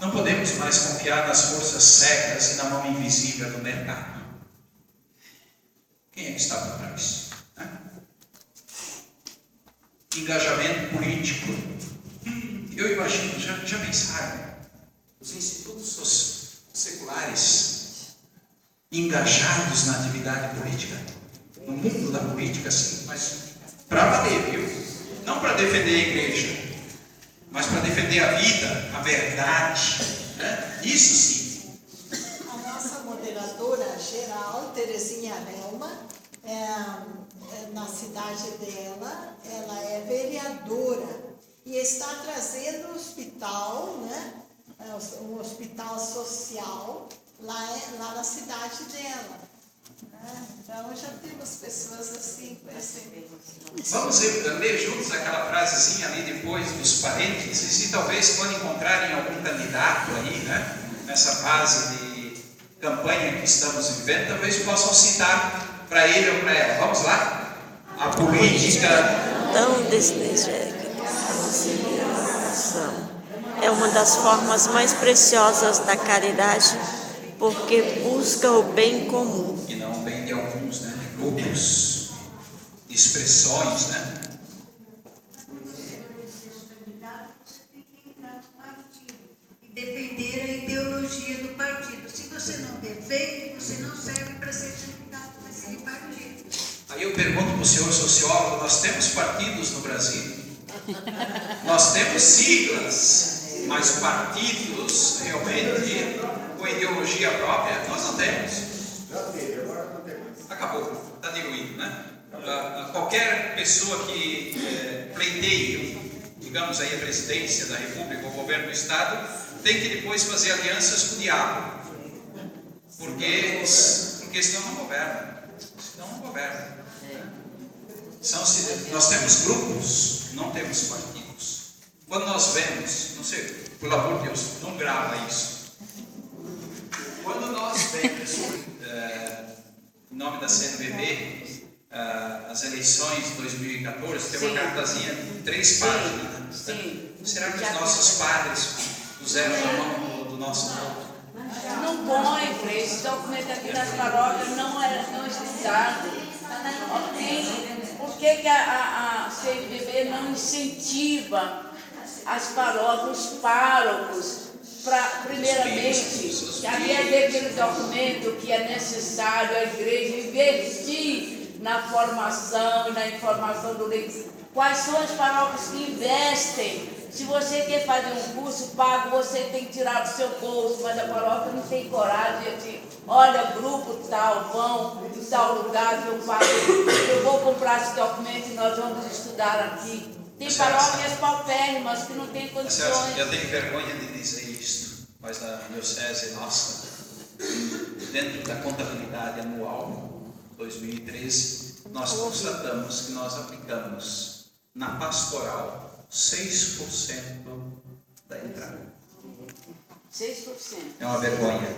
Não podemos mais confiar nas forças cegas e na mão invisível do mercado. Quem é que está por trás? Engajamento político. Eu imagino, já pensaram? Os institutos seculares engajados na atividade política, no mundo da política, sim, mas para valer, viu? Não para defender a igreja, mas para defender a vida, a verdade, Isso sim. A nossa moderadora geral, Terezinha Helma, na cidade dela, ela é vereadora e está trazendo um hospital, um hospital social lá na cidade dela. Então já temos pessoas assim com esse. Vamos ler juntos aquela frasezinha ali depois dos parênteses e talvez quando encontrarem algum candidato aí, né, nessa fase de campanha que estamos vivendo, talvez possam citar para ele ou para ela. Vamos lá? A política Tão desnecessária é uma das formas mais preciosas da caridade, porque busca o bem comum. e não bem de alguns, né, de grupos, de expressões, né? E depender da ideologia do partido. Se você não defende, você não serve para ser candidato naquele partido. Aí eu pergunto para o senhor sociólogo, nós temos partidos no Brasil? Nós temos siglas, mas partidos realmente com ideologia própria, nós não temos. Já teve, agora não tem mais. Acabou, está diluído, né? Qualquer pessoa que pleiteie, digamos aí, a presidência da República, o governo do Estado, tem que depois fazer alianças com o diabo, porque senão não governa. Senão não governa. Nós temos grupos, não temos partidos. Quando nós vemos, não sei, pelo amor de Deus, não grava isso. Quando nós vemos, em nome da CNBB, as eleições de 2014, tem uma cartazinha de 3 páginas. Sim. Será que os nossos padres puseram na mão do nosso povo? Não põe, Frei, esse documento aqui das paróquias não é estudado. Por que a CNBB não incentiva as paróquias, os párocos, para, primeiramente, ali é ver aquele documento que é necessário a igreja investir na formação e na informação do leigo. Quais são as paróquias que investem? Se você quer fazer um curso pago, você tem que tirar do seu bolso, mas a paróquia não tem coragem de, olha, grupo tal, vão em tal lugar que eu pago, eu vou comprar esse documento e nós vamos estudar aqui. Tem paróquias paupérrimas que não têm condições. Eu tenho vergonha de dizer isto, mas na diocese nossa, dentro da contabilidade anual 2013, nós constatamos que nós aplicamos na pastoral 6% da entrada. 6%. É uma vergonha.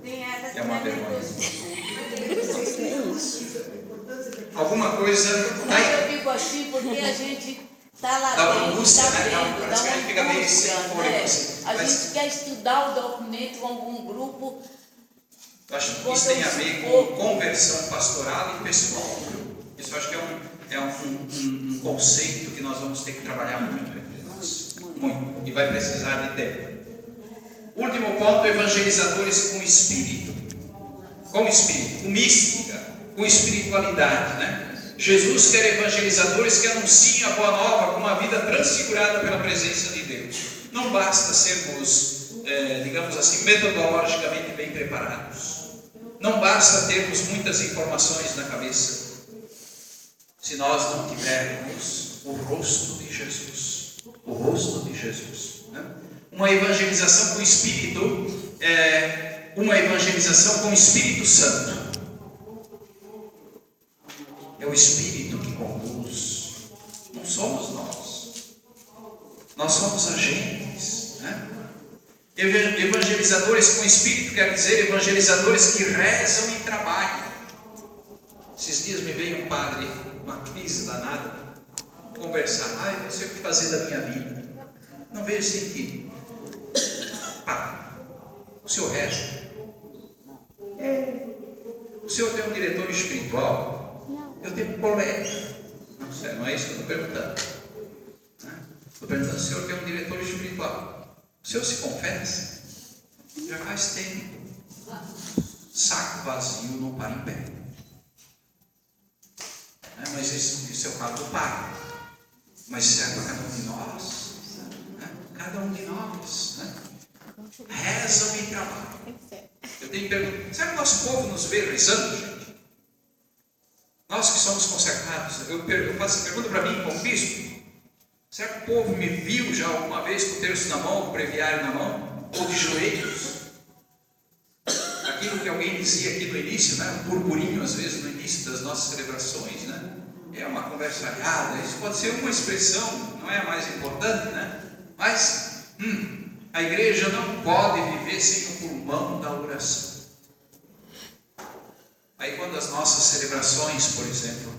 Tem essa É uma que vergonha. 2%. Alguma coisa Mas eu digo assim porque a gente está lá dá uma dentro, angústia, está né? vendo, Parece que a gente fica meio sem fôlego, assim. A Mas gente quer estudar o documento com algum grupo. eu acho que isso tem a ver com conversão pastoral e pessoal. Isso eu acho que é um conceito que nós vamos ter que trabalhar muito entre nós. Muito. E vai precisar de tempo. Último ponto, evangelizadores com espírito. Com espírito, com mística, com espiritualidade, né? Jesus quer evangelizadores que anunciem a boa nova com uma vida transfigurada pela presença de Deus. Não basta sermos, digamos assim, metodologicamente bem preparados. Não basta termos muitas informações na cabeça. Se nós não tivermos o rosto de Jesus. O rosto de Jesus. Né? Uma evangelização com espírito é uma evangelização com o Espírito Santo. É o Espírito que conduz. Não somos nós. Nós somos agentes. Né? Evangelizadores com Espírito quer dizer evangelizadores que rezam e trabalham. Esses dias me veio um padre, uma crise danada, conversar. Eu não sei o que fazer da minha vida. Não vejo sentido. O senhor reza? O senhor tem um diretor espiritual? Eu tenho um colega. Não é isso que eu estou perguntando. Estou perguntando se o senhor tem um diretor espiritual. O senhor se confessa? Já faz tempo. Saco vazio não para em pé. Mas isso é o caso do Pai. Mas serve para cada um de nós. Cada um de nós. Rezam e trabalham. Eu tenho perguntado, será que o nosso povo nos vê rezando, gente? Nós que somos consagrados, eu faço a pergunta para mim como bispo. Será que o povo me viu já alguma vez com o terço na mão, com o breviário na mão? Ou de joelhos? Aquilo que alguém dizia aqui no início, né? Um burburinho às vezes no início das nossas celebrações, né? É uma conversalhada, isso pode ser uma expressão, não é a mais importante, né? Mas a igreja não pode viver sem o pulmão da oração. Aí quando as nossas celebrações, por exemplo,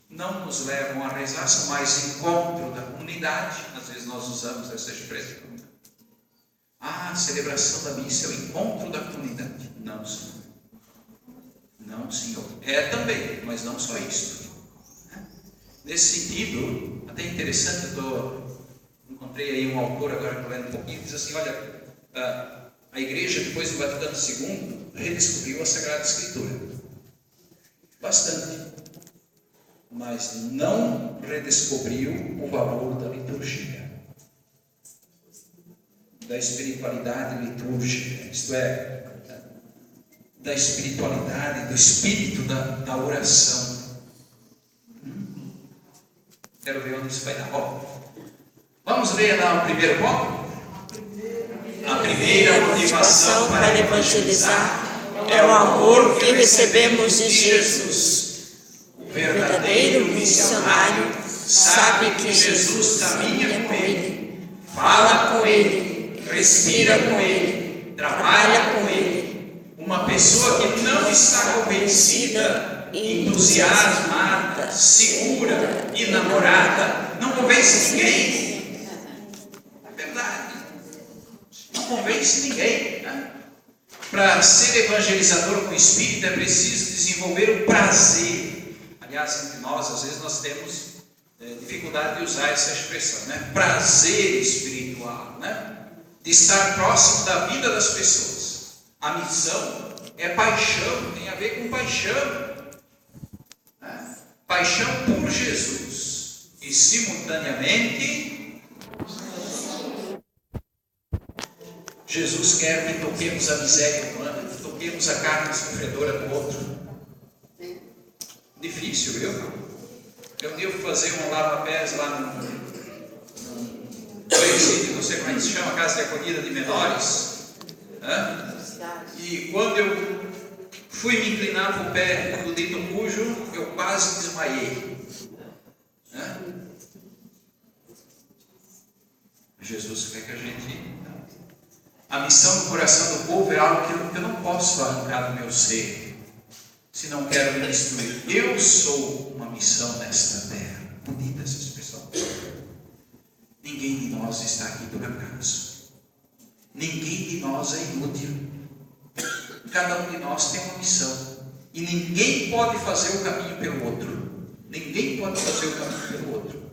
não nos levam a rezar, são mais encontro da comunidade, às vezes nós usamos essa expressão. A celebração da missa é o encontro da comunidade. Não, senhor. Não, senhor. É também, mas não só isso. Nesse sentido, até interessante, encontrei aí um autor, agora estou lendo um pouquinho, diz assim, olha, a igreja, depois do Vaticano II, redescobriu a Sagrada Escritura. Bastante. Mas não redescobriu o valor da liturgia, da espiritualidade litúrgica, isto é, da espiritualidade, do espírito da oração. Quero ver onde isso vai dar. Vamos ler lá o primeiro ponto? A primeira motivação para evangelizar é o amor que recebemos de Jesus. O verdadeiro missionário sabe que Jesus caminha com ele, fala com ele, respira com ele, trabalha com ele. Uma pessoa que não está convencida, entusiasmada, segura e namorada, não convence ninguém. É verdade. Não convence ninguém. Né? Para ser evangelizador com o Espírito é preciso desenvolver o prazer. Aliás, entre nós, às vezes nós temos dificuldade de usar essa expressão, né? Prazer espiritual, né? De estar próximo da vida das pessoas. A missão é paixão, tem a ver com paixão. Né? Paixão por Jesus. E simultaneamente, Jesus quer que toquemos a miséria humana, que toquemos a carne sofredora do outro. Difícil, viu? Eu devo fazer um lava-pés lá no presídio, não sei como é que se chama, Casa de Acolhida de Menores. Né? E quando eu fui me inclinar para o pé do dito cujo, eu quase desmaiei. Né? Jesus quer que a gente... A missão do coração do povo é algo que eu não posso arrancar do meu ser, se não quero me destruir. Eu sou uma missão nesta terra. Bonita essa expressão. Ninguém de nós está aqui por acaso. Ninguém de nós é inútil. Cada um de nós tem uma missão. E ninguém pode fazer o caminho pelo outro. Ninguém pode fazer o caminho pelo outro.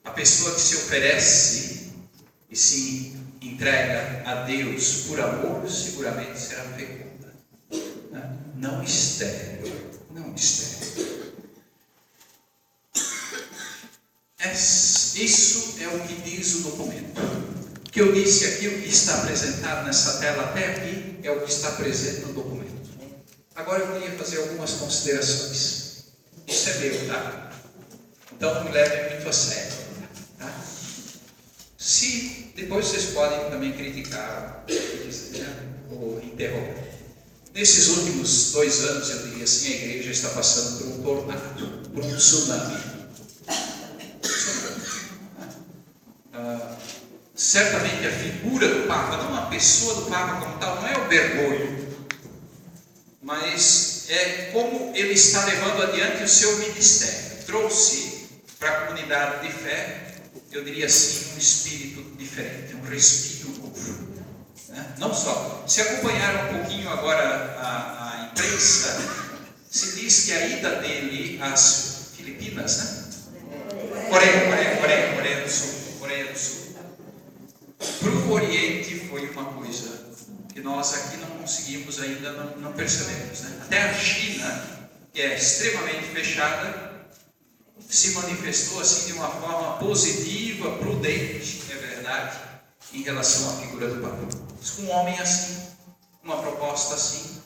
A pessoa que se oferece e se entrega a Deus por amor, seguramente será fecunda. Não estéril. Não estéril. Isso é o que diz o documento. O que eu disse aqui, o que está apresentado nessa tela até aqui, é o que está presente no documento. Agora eu queria fazer algumas considerações. Isso é meu, tá? Então não me levem muito a sério. Tá? Se depois vocês podem também criticar ou interromper. Nesses últimos 2 anos, eu diria assim, a igreja está passando por um tornado, por um tsunami. Certamente a figura do Papa, não a pessoa do Papa como tal, não é o Bergoglio, mas é como ele está levando adiante o seu ministério. Trouxe para a comunidade de fé, eu diria assim, um espírito diferente, um respiro novo. Né? Não só. Se acompanhar um pouquinho agora a imprensa, se diz que a ida dele às Filipinas, né? Coreia do Sul. Para o Oriente foi uma coisa que nós aqui não conseguimos ainda, não percebemos. Né? Até a China, que é extremamente fechada, se manifestou assim de uma forma positiva, prudente, é verdade, em relação à figura do Papa. Com um homem assim, uma proposta assim,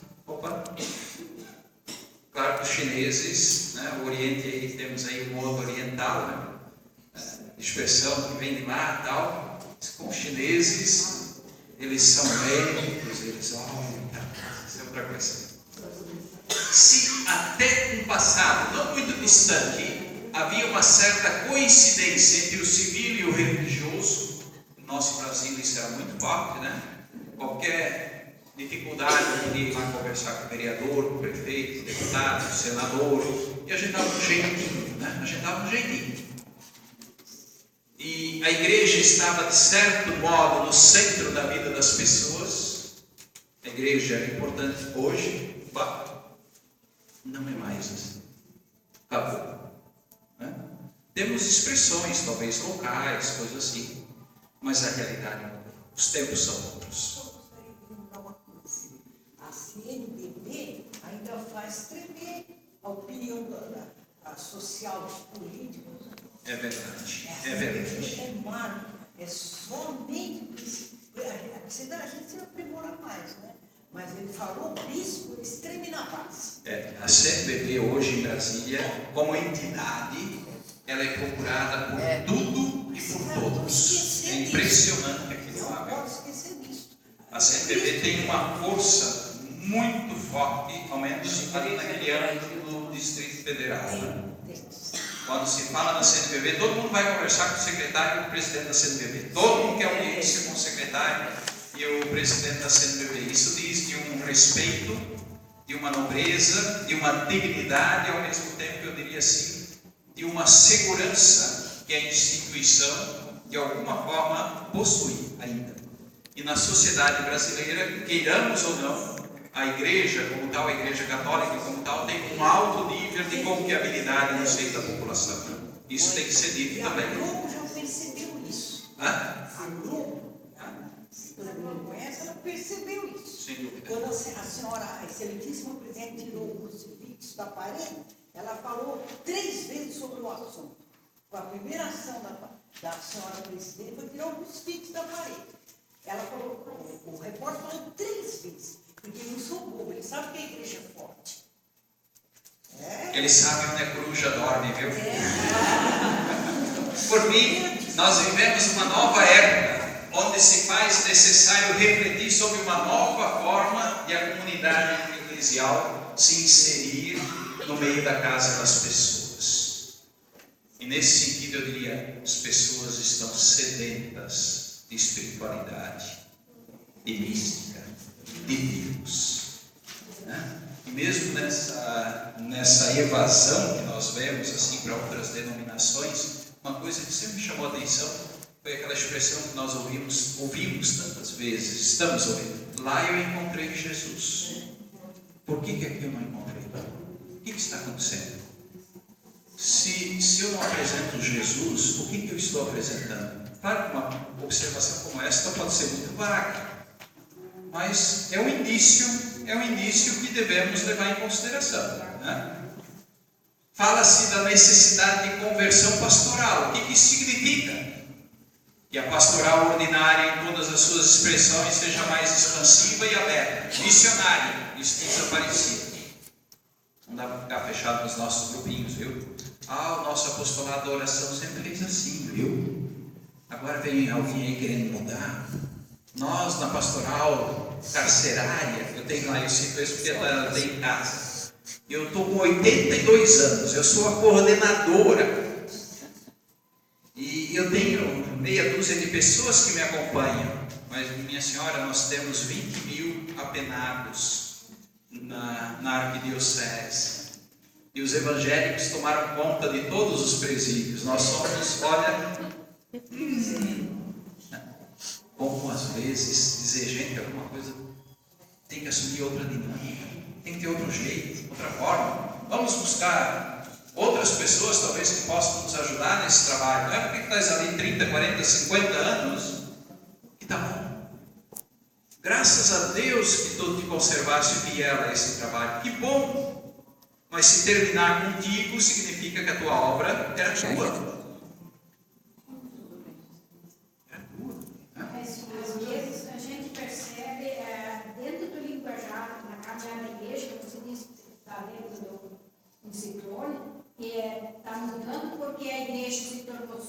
claro que os chineses, né, o Oriente, aí temos aí o modo oriental, né, expressão que vem de lá e tal. Com os chineses, eles são médicos, eles olham, outra coisa. Se até um passado não muito distante havia uma certa coincidência entre o civil e o religioso, no nosso Brasil isso era muito forte, né? Qualquer dificuldade de ir lá conversar com o vereador, com o prefeito, com o deputado, com o senador, e a gente dava um jeitinho, né? A gente dava um jeitinho. E a igreja estava, de certo modo, no centro da vida das pessoas. A igreja é importante hoje, não é mais assim. Acabou. Né? Temos expressões, talvez locais, coisas assim, mas a realidade mudou. Os tempos são outros. Eu gostaria de lembrar uma coisa. A CNBB ainda faz tremer a opinião da social dos políticos. É verdade, é verdade. É marco, é somente isso. A gente se aprimora mais, né? Mas ele falou bispo, eles tremem na base. A CNBB hoje em Brasília, como entidade, ela é procurada por tudo e por todos. É impressionante aquilo lá. Não pode esquecer disso. A CNBB tem uma força muito forte, ao menos ali naquele âmbito do Distrito Federal. Né? Quando se fala na CNBB, todo mundo vai conversar com o secretário e com o presidente da CNBB. Todo mundo quer audiência com o secretário e o presidente da CNBB. Isso diz de um respeito, de uma nobreza, de uma dignidade, ao mesmo tempo, eu diria assim, de uma segurança que a instituição, de alguma forma, possui ainda. E na sociedade brasileira, queiramos ou não, a igreja, como tal, a igreja católica, como tal, tem um alto nível de confiabilidade no seio da população. Né? Isso tem que ser dito também. A Globo já percebeu isso. A Globo, se você não conhece, ela percebeu isso. Sem dúvida. Quando a senhora, a excelentíssima presidente, tirou o crucifixo da parede, ela falou 3 vezes sobre o assunto. A primeira ação da senhora presidente foi tirar o crucifixo da parede. Ela falou, o repórter falou 3 vezes. Porque eles não são bobos, eles sabem que a igreja é forte. Eles sabem onde a coruja dorme, viu? Por mim, nós vivemos uma nova época, onde se faz necessário refletir sobre uma nova forma de a comunidade eclesial se inserir no meio da casa das pessoas. E nesse sentido, eu diria, as pessoas estão sedentas de espiritualidade, de mística, de Deus. Né? E mesmo nessa evasão que nós vemos assim para outras denominações, uma coisa que sempre me chamou a atenção foi aquela expressão que nós ouvimos tantas vezes, estamos ouvindo. Lá eu encontrei Jesus. Por que aqui eu não encontrei? O que está acontecendo? Se eu não apresento Jesus, o que eu estou apresentando? Claro que uma observação como esta pode ser muito vaga, mas é um indício que devemos levar em consideração. Né? Fala-se da necessidade de conversão pastoral. O que isso significa? Que a pastoral ordinária, em todas as suas expressões, seja mais expansiva e aberta. Missionária, isso tem desaparecido. Não dá para ficar fechado nos nossos grupinhos, viu? O nosso apostolado da oração sempre fez assim, viu? Agora vem alguém aí querendo mudar. Nós, na pastoral carcerária, eu cito isso porque ela tem em casa. Eu estou com 82 anos, eu sou a coordenadora. E eu tenho meia dúzia de pessoas que me acompanham. Mas, minha senhora, nós temos 20.000 apenados na arquidiocese. E os evangélicos tomaram conta de todos os presídios. Nós somos, olha... Como às vezes dizer, gente, alguma coisa tem que assumir outra dinâmica, tem que ter outro jeito, outra forma. Vamos buscar outras pessoas talvez que possam nos ajudar nesse trabalho. Não é porque estás ali 30, 40, 50 anos que está bom. Graças a Deus que tu te conservaste fiel a esse trabalho. Que bom! Mas se terminar contigo, significa que a tua obra era tua. Às vezes a gente percebe dentro do linguajar, na caminhada da igreja, que você disse que está dentro do ciclone, que está mudando porque a igreja se tornou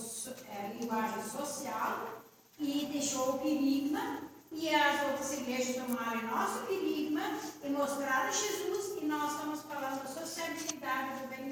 linguagem social e deixou o querigma e as outras igrejas tomaram nosso querigma e mostraram Jesus, e nós estamos falando da sociabilidade do bem